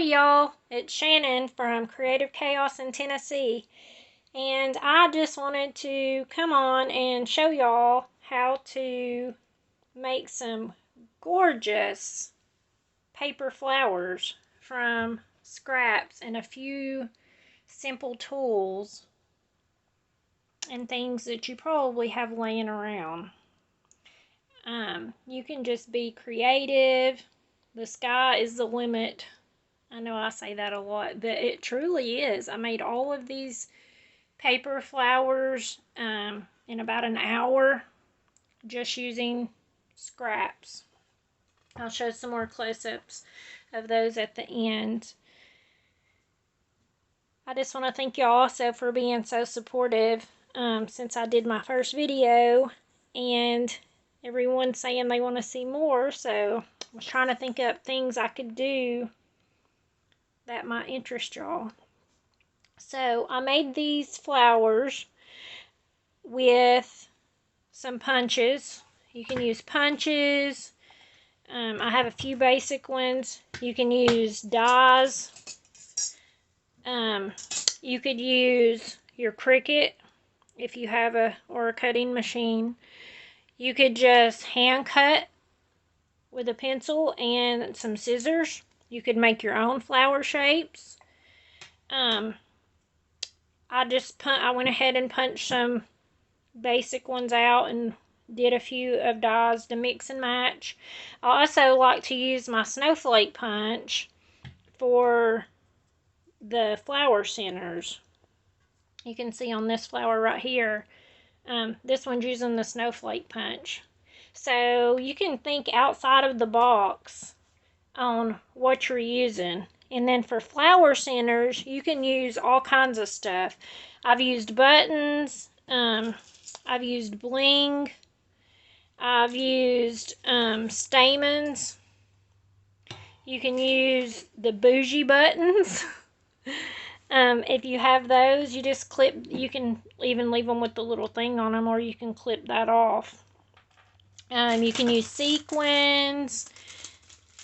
Howdy y'all, it's Shannon from Creative Chaos in Tennessee, and I just wanted to come on and show y'all how to make some gorgeous paper flowers from scraps and a few simple tools and things that you probably have laying around. You can just be creative. The sky is the limit. I know I say that a lot, but it truly is. I made all of these paper flowers in about an hour just using scraps. I'll show some more close-ups of those at the end. I just want to thank you also for being so supportive since I did my first video, and everyone's saying they want to see more, so I was trying to think up things I could do that might interest y'all. So I made these flowers with some punches. You can use punches. I have a few basic ones. You can use dies. You could use your Cricut if you have a cutting machine. You could just hand cut with a pencil and some scissors. You could make your own flower shapes. I went ahead and punched some basic ones out and did a few of dies to mix and match. I also like to use my snowflake punch for the flower centers. You can see on this flower right here, this one's using the snowflake punch. So you can think outside of the box on what you're using. And then for flower centers, you can use all kinds of stuff. I've used buttons, I've used bling, I've used stamens. You can use the bougie buttons. If you have those, you just clip, you can even leave them with the little thing on them, or you can clip that off. You can use sequins.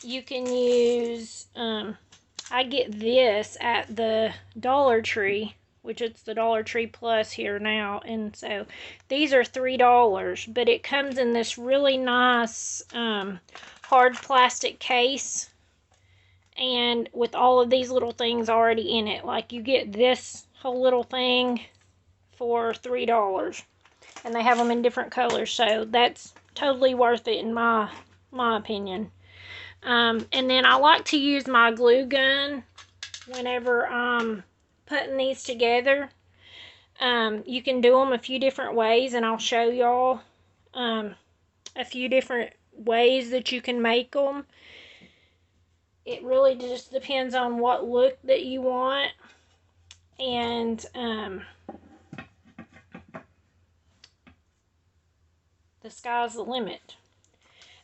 You can use, I get this at the Dollar Tree, which it's the Dollar Tree Plus here now, and so these are $3, but it comes in this really nice hard plastic case, and with all of these little things already in it. Like, you get this whole little thing for $3, and they have them in different colors, so that's totally worth it in my opinion. And then I like to use my glue gun whenever I'm putting these together. You can do them a few different ways, and I'll show y'all a few different ways that you can make them. It really just depends on what look that you want, and the sky's the limit.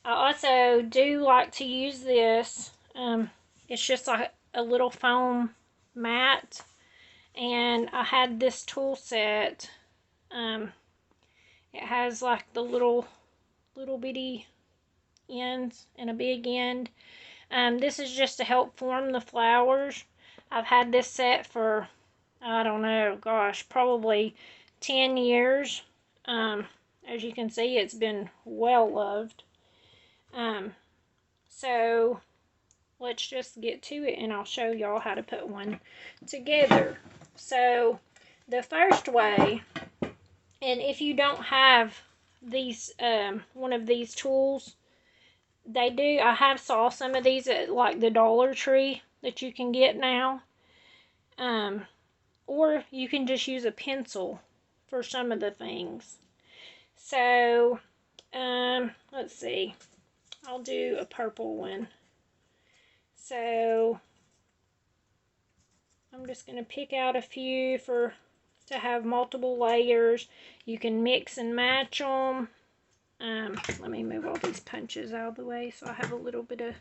I also do like to use this. It's just like a little foam mat, and I had this tool set. It has like the little bitty ends and a big end. This is just to help form the flowers. I've had this set for, I don't know, gosh, probably 10 years. As you can see, it's been well loved. So let's just get to it, and I'll show y'all how to put one together. So the first way, and if you don't have these, one of these tools, I have saw some of these at like the Dollar Tree that you can get now. Or you can just use a pencil for some of the things. So, let's see. I'll do a purple one. So, I'm just going to pick out a few to have multiple layers. You can mix and match them. Let me move all these punches out of the way so I have a little bit of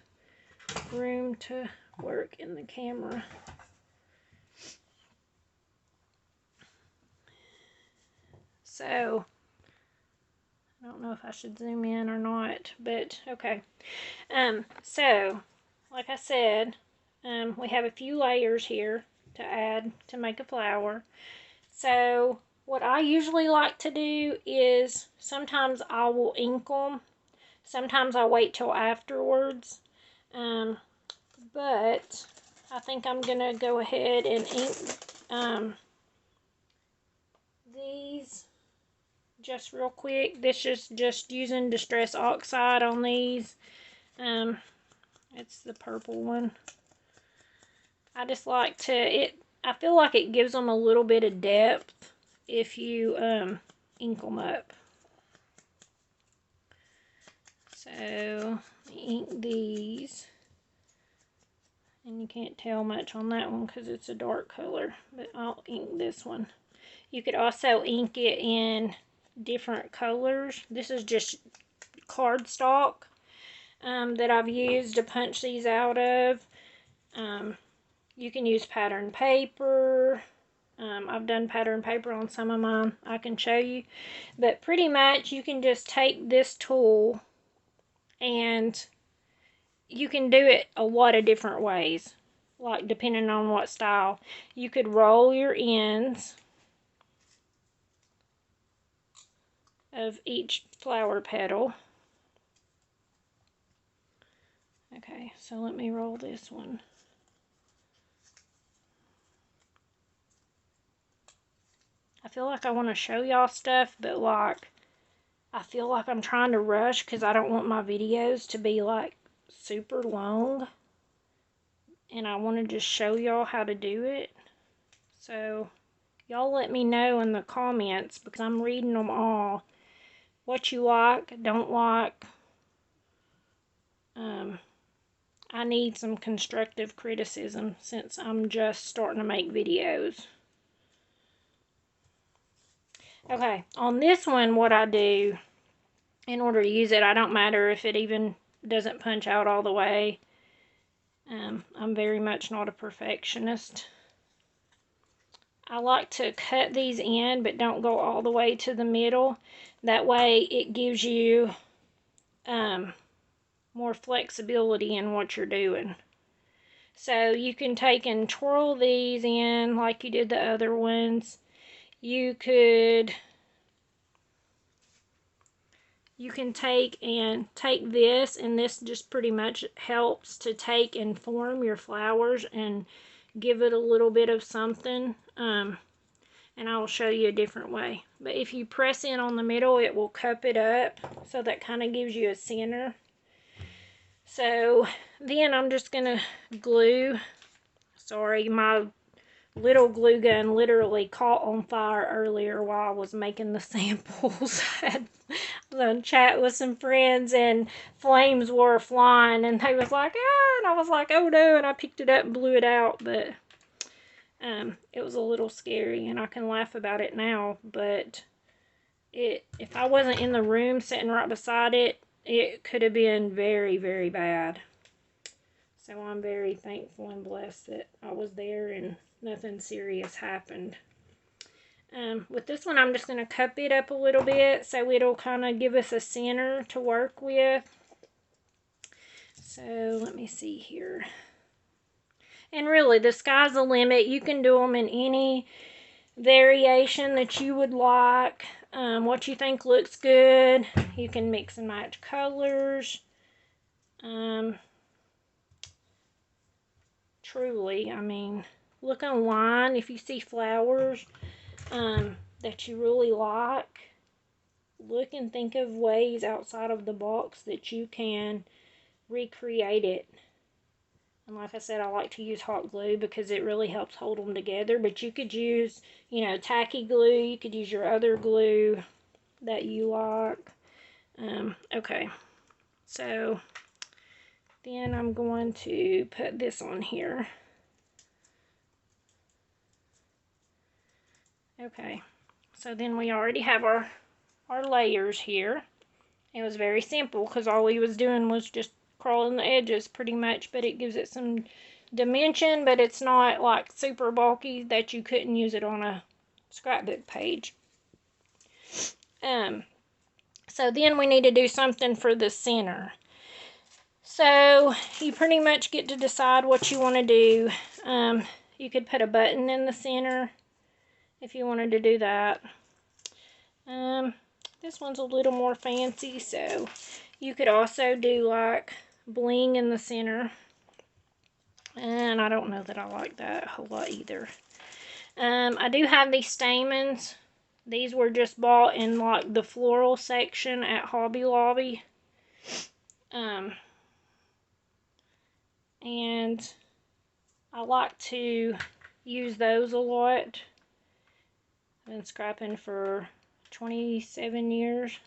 room to work in the camera. So, I don't know if I should zoom in or not, but okay. So, like I said, We have a few layers here to add to make a flower. So what I usually like to do is sometimes I will ink them. Sometimes I wait till afterwards. But I think I'm going to go ahead and ink these just real quick. This is just using Distress Oxide on these. It's the purple one. I just like to, I feel like it gives them a little bit of depth if you ink them up. So, ink these. And you can't tell much on that one because it's a dark color, but I'll ink this one. You could also ink it in different colors. This is just cardstock that I've used to punch these out of. You can use pattern paper. I've done pattern paper on some of mine. I can show you. But pretty much you can just take this tool and you can do it a lot of different ways. Like depending on what style. You could roll your ends of each flower petal. Okay, so let me roll this one. I feel like I want to show y'all stuff, but like, I feel like I'm trying to rush because I don't want my videos to be like super long. And I want to just show y'all how to do it. So, y'all let me know in the comments because I'm reading them all. What you like, don't like. I need some constructive criticism since I'm just starting to make videos. Okay, on this one, what I do in order to use it, I don't matter if it even doesn't punch out all the way. I'm very much not a perfectionist. I like to cut these in, but don't go all the way to the middle. That way it gives you more flexibility in what you're doing. So you can take and twirl these in like you did the other ones. You can take this, and this just pretty much helps to take and form your flowers and give it a little bit of something. And I will show you a different way. But if you press in on the middle, it will cup it up. So that kind of gives you a center. So then I'm just going to glue. Sorry, my little glue gun literally caught on fire earlier while I was making the samples. I was on chat with some friends and flames were flying and they was like, ah, and I was like, oh no, and I picked it up and blew it out, but it was a little scary and I can laugh about it now, but if I wasn't in the room sitting right beside it, it could have been very, very bad. So I'm very thankful and blessed that I was there and nothing serious happened. With this one, I'm just going to cup it up a little bit so it'll kind of give us a center to work with. So let me see here. And really, the sky's the limit. You can do them in any variation that you would like. What you think looks good. You can mix and match colors. Truly, I mean, look online if you see flowers that you really like. Look and think of ways outside of the box that you can recreate it. And like I said, I like to use hot glue because it really helps hold them together. But you could use, you know, tacky glue. You could use your other glue that you like. Okay, so then I'm going to put this on here. Okay, so then we already have our layers here. It was very simple because all we was doing was just crawling the edges pretty much, but it gives it some dimension, but it's not like super bulky that you couldn't use it on a scrapbook page. So then we need to do something for the center. So you pretty much get to decide what you want to do. You could put a button in the center if you wanted to do that. This one's a little more fancy, so you could also do like bling in the center. And I don't know that I like that a whole lot either. I do have these stamens. These were just bought in like the floral section at Hobby Lobby. And I like to use those a lot. I've been scrapping for 27 years.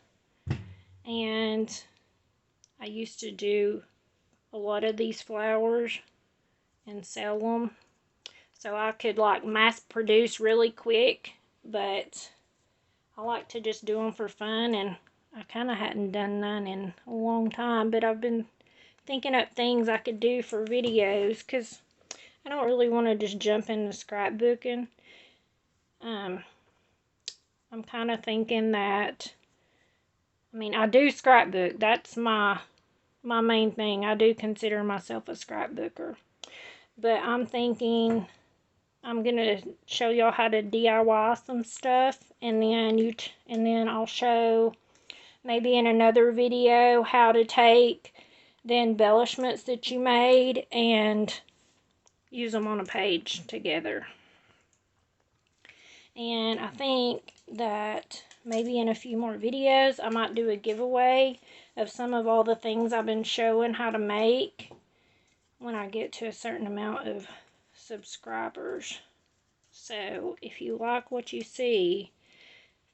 And I used to do a lot of these flowers and sell them. So I could like mass produce really quick, but I like to just do them for fun, and I kind of hadn't done none in a long time, but I've been thinking up things I could do for videos, because I don't really want to just jump into scrapbooking. I'm kind of thinking that, I mean, I do scrapbook. That's my main thing. I do consider myself a scrapbooker. But I'm thinking I'm going to show y'all how to DIY some stuff, and then I'll show maybe in another video how to take the embellishments that you made and use them on a page together. And I think that maybe in a few more videos I might do a giveaway of some of all the things I've been showing how to make when I get to a certain amount of subscribers. So if you like what you see,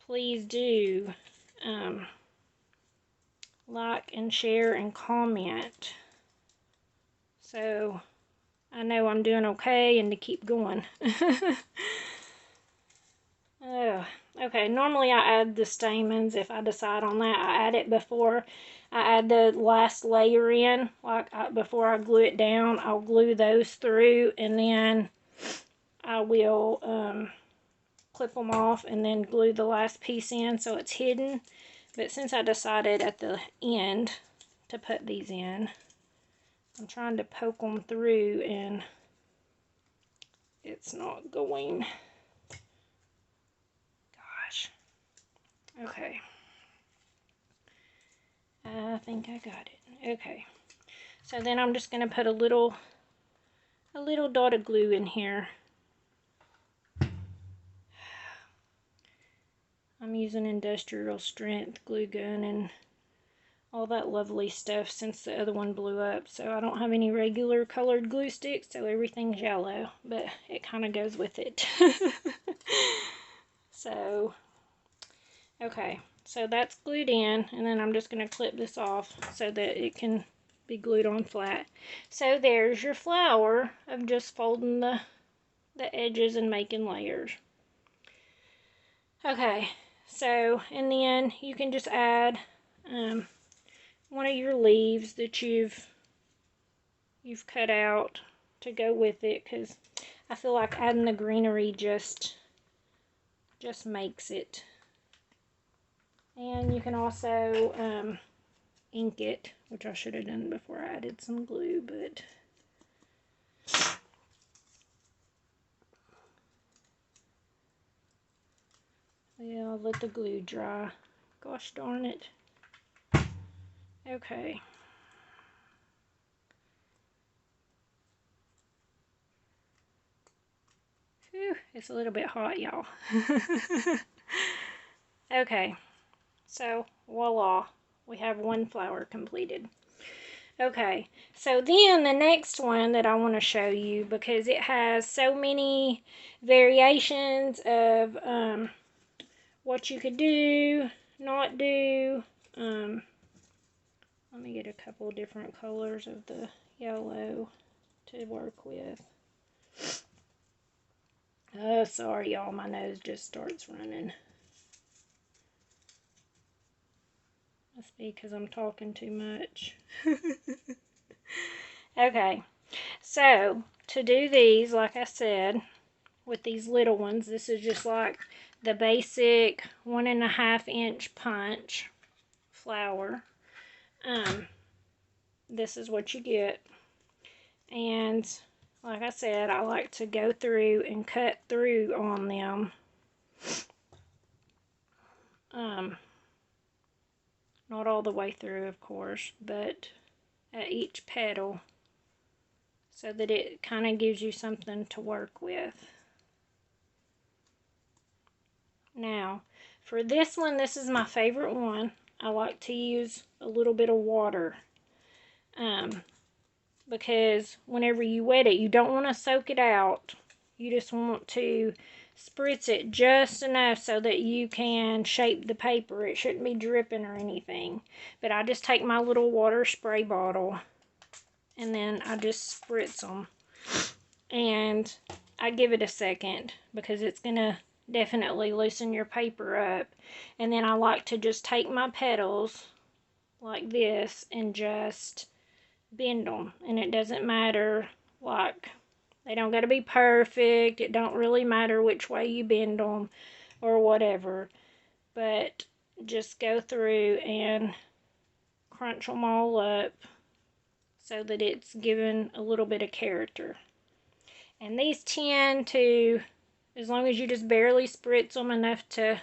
please do like and share and comment, so I know I'm doing okay and to keep going. Oh, okay, normally I add the stamens if I decide on that. I add it before I add the last layer in. Before I glue it down, I'll glue those through, and then I will clip them off and then glue the last piece in so it's hidden. But since I decided at the end to put these in, I'm trying to poke them through and it's not going. Gosh. Okay. I think I got it. Okay. So then I'm just going to put a little dot of glue in here. I'm using industrial strength glue gun and all that lovely stuff since the other one blew up. So I don't have any regular colored glue sticks, so everything's yellow, but it kind of goes with it. So, okay, so that's glued in, and then I'm just going to clip this off so that it can be glued on flat. So there's your flower of just folding the edges and making layers. Okay, so and then you can just add one of your leaves that you've cut out to go with it, because I feel like adding the greenery just makes it. And you can also ink it, which I should have done before I added some glue, but yeah, I'll let the glue dry. Gosh darn it. Okay. Whew, it's a little bit hot, y'all. Okay, so voila, we have one flower completed. Okay, so then the next one that I want to show you, because it has so many variations of what you could do, not do. Let me get a couple different colors of the yellow to work with. Oh, sorry, y'all, my nose just starts running. Must be because I'm talking too much. Okay, so to do these, like I said, with these little ones, this is just like the basic 1.5 inch punch flower. this is what you get. And like I said, I like to go through and cut through on them. Not all the way through, of course, but at each petal, so that it kind of gives you something to work with. Now, for this one, this is my favorite one. I like to use a little bit of water. Because whenever you wet it, you don't want to soak it out. You just want to spritz it just enough so that you can shape the paper. It shouldn't be dripping or anything. But I just take my little water spray bottle and then I just spritz them. And I give it a second because it's going to definitely loosen your paper up. And then I like to just take my petals like this and just bend them. And it doesn't matter, like, they don't got to be perfect. It don't really matter which way you bend them or whatever. But just go through and crunch them all up so that it's given a little bit of character. And these tend to, as long as you just barely spritz them enough to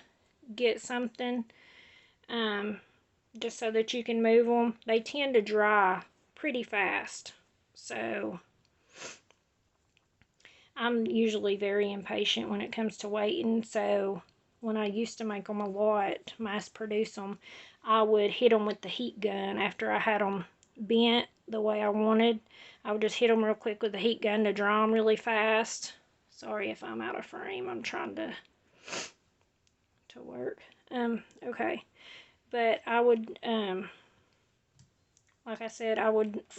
get something, just so that you can move them, they tend to dry pretty fast. So I'm usually very impatient when it comes to waiting. So when I used to make them a lot, mass produce them, I would hit them with the heat gun after I had them bent the way I wanted. I would just hit them real quick with the heat gun to dry them really fast. Sorry if I'm out of frame. I'm trying to work. Okay. But I would, like I said,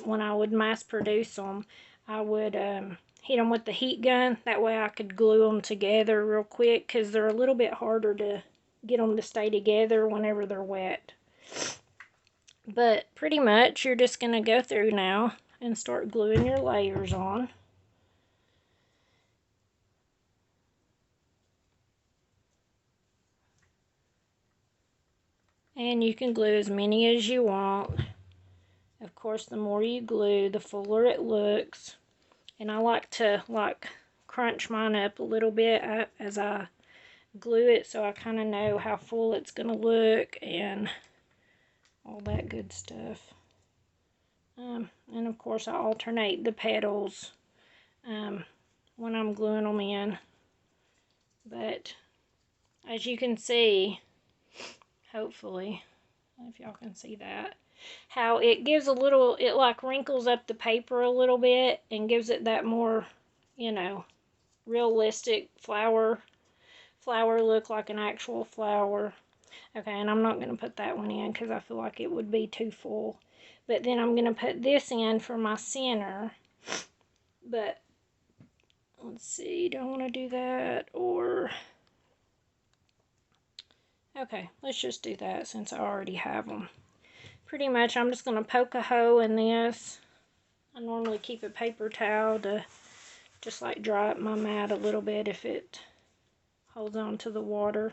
when I would mass produce them, I would hit them with the heat gun. That way I could glue them together real quick, because they're a little bit harder to get them to stay together whenever they're wet. But pretty much you're just going to go through now and start gluing your layers on. And you can glue as many as you want. Of course, the more you glue, the fuller it looks. And I like to crunch mine up a little bit as I glue it, so I kind of know how full it's going to look and all that good stuff. And of course I alternate the petals when I'm gluing them in. But as you can see, hopefully, if y'all can see that, how it gives a little, it like wrinkles up the paper a little bit and gives it that more, you know, realistic flower look, like an actual flower. Okay, and I'm not going to put that one in because I feel like it would be too full. But then I'm going to put this in for my center. But let's see, do I want to do that or... Okay, let's just do that since I already have them. Pretty much I'm just going to poke a hole in this. I normally keep a paper towel to just like dry up my mat a little bit if it holds on to the water.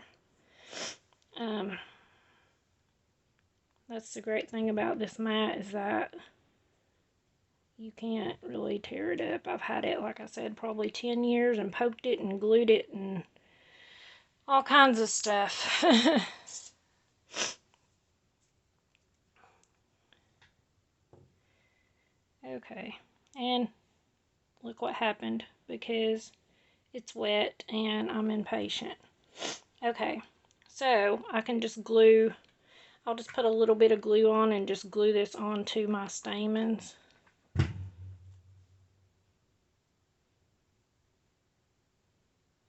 That's the great thing about this mat, is that you can't really tear it up. I've had it, like I said, probably 10 years and poked it and glued it and all kinds of stuff. Okay, and look what happened because it's wet and I'm impatient. Okay, so I can just glue, I'll just put a little bit of glue on and just glue this onto my stamens.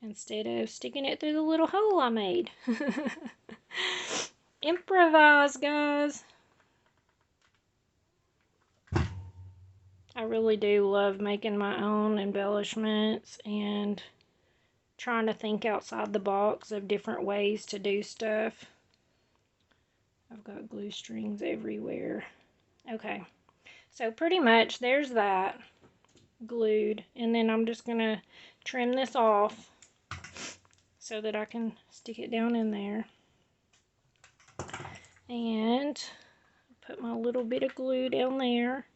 Instead of sticking it through the little hole I made. Improvise, guys. I really do love making my own embellishments and trying to think outside the box of different ways to do stuff. I've got glue strings everywhere. Okay, so pretty much there's that glued, and then I'm just going to trim this off so that I can stick it down in there. And Put my little bit of glue down there.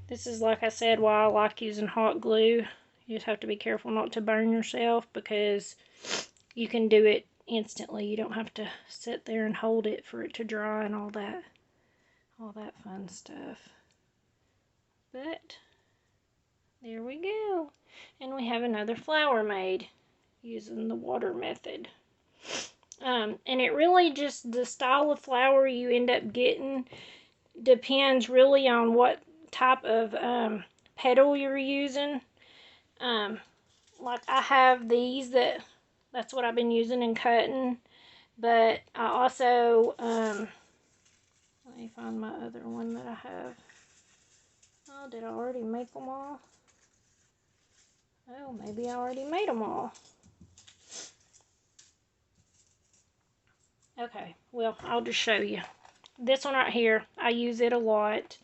This is, like I said, why I like using hot glue. You just have to be careful not to burn yourself because you can do it instantly. You don't have to sit there and hold it for it to dry and all that fun stuff. But there we go. And we have another flower made using the water method. And it really just, the style of flower you end up getting depends really on what type of petal you're using. Like I have these that's what I've been using and cutting, but I also let me find my other one that I have. Oh, did I already make them all? Oh, maybe I already made them all. Okay, well, I'll just show you. This one right here, I use it a lot.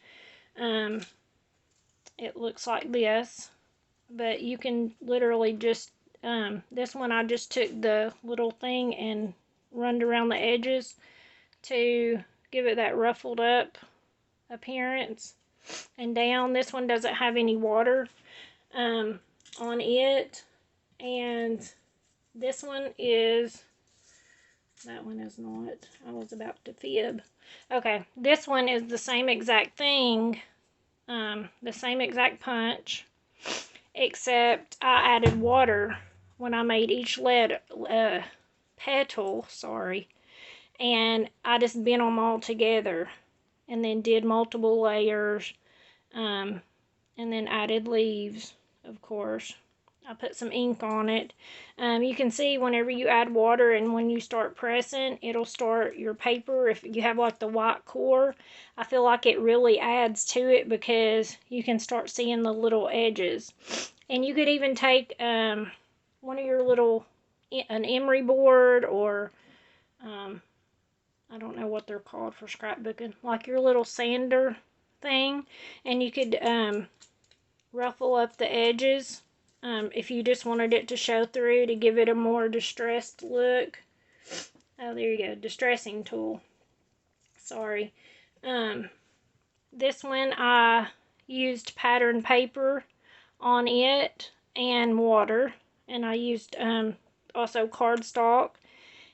It looks like this, but you can literally just, this one I just took the little thing and runned around the edges to give it that ruffled up appearance. And down, this one doesn't have any water on it. And this one is, that one is not, I was about to fib. Okay, this one is the same exact thing, the same exact punch, except I added water when I made each petal, sorry, and I just bent them all together and then did multiple layers, and then added leaves, of course. I put some ink on it. You can see whenever you add water and when you start pressing, it'll start your paper. If you have like the white core, I feel like it really adds to it because you can start seeing the little edges. And you could even take one of your little, an emery board, or I don't know what they're called for scrapbooking, like your little sander thing, and you could ruffle up the edges if you just wanted it to show through to give it a more distressed look. Oh, there you go, distressing tool. Sorry. This one I used pattern paper on it and water, and I used also cardstock.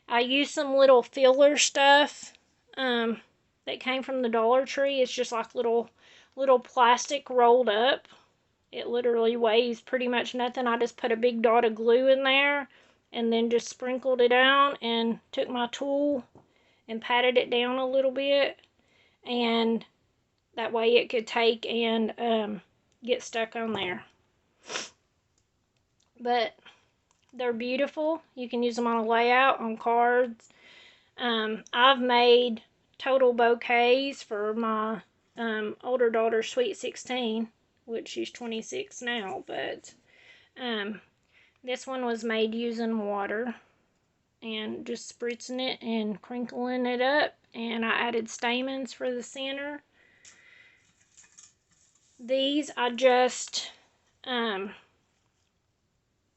I used some little filler stuff that came from the Dollar Tree. It's just like little plastic rolled up. It literally weighs pretty much nothing. I just put a big dot of glue in there and then just sprinkled it down and took my tool and patted it down a little bit, and that way it could take and get stuck on there. But they're beautiful. You can use them on a layout, on cards. I've made total bouquets for my older daughter's Sweet 16, which she's 26 now, but this one was made using water and just spritzing it and crinkling it up, and I added stamens for the center. These I just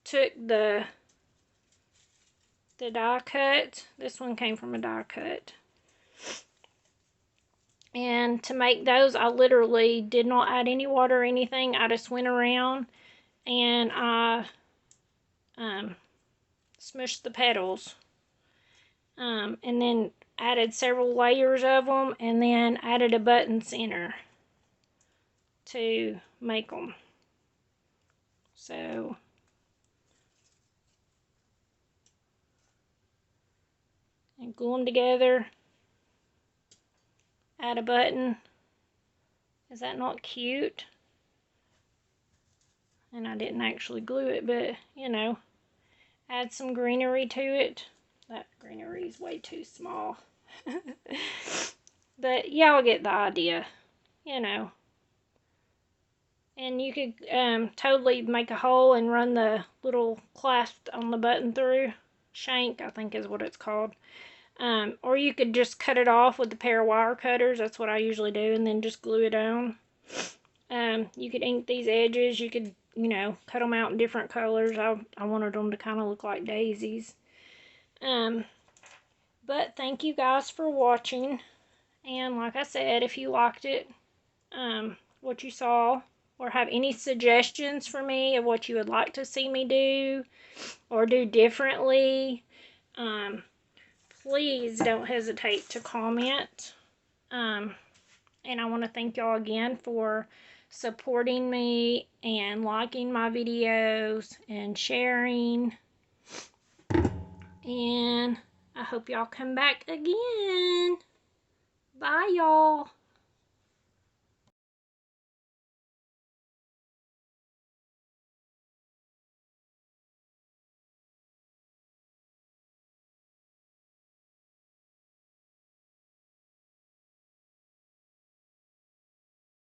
took the die cut. This one came from a die cut. And to make those, I literally did not add any water or anything. I just went around and I smushed the petals. And then added several layers of them, and then added a button center to make them. So and glue them together, add a button. Is that not cute? And I didn't actually glue it, but you know, add some greenery to it. That greenery is way too small. But y'all get the idea, you know. And you could totally make a hole and run the little clasp on the button through. Shank, I think is what it's called. Or you could just cut it off with a pair of wire cutters. That's what I usually do, and then just glue it on. You could ink these edges. You could, you know, cut them out in different colors. I wanted them to kind of look like daisies. But thank you guys for watching, And like I said, if you liked it, what you saw, or have any suggestions for me of what you would like to see me do or do differently, please don't hesitate to comment. And I want to thank y'all again for supporting me and liking my videos and sharing. And I hope y'all come back again. Bye, y'all.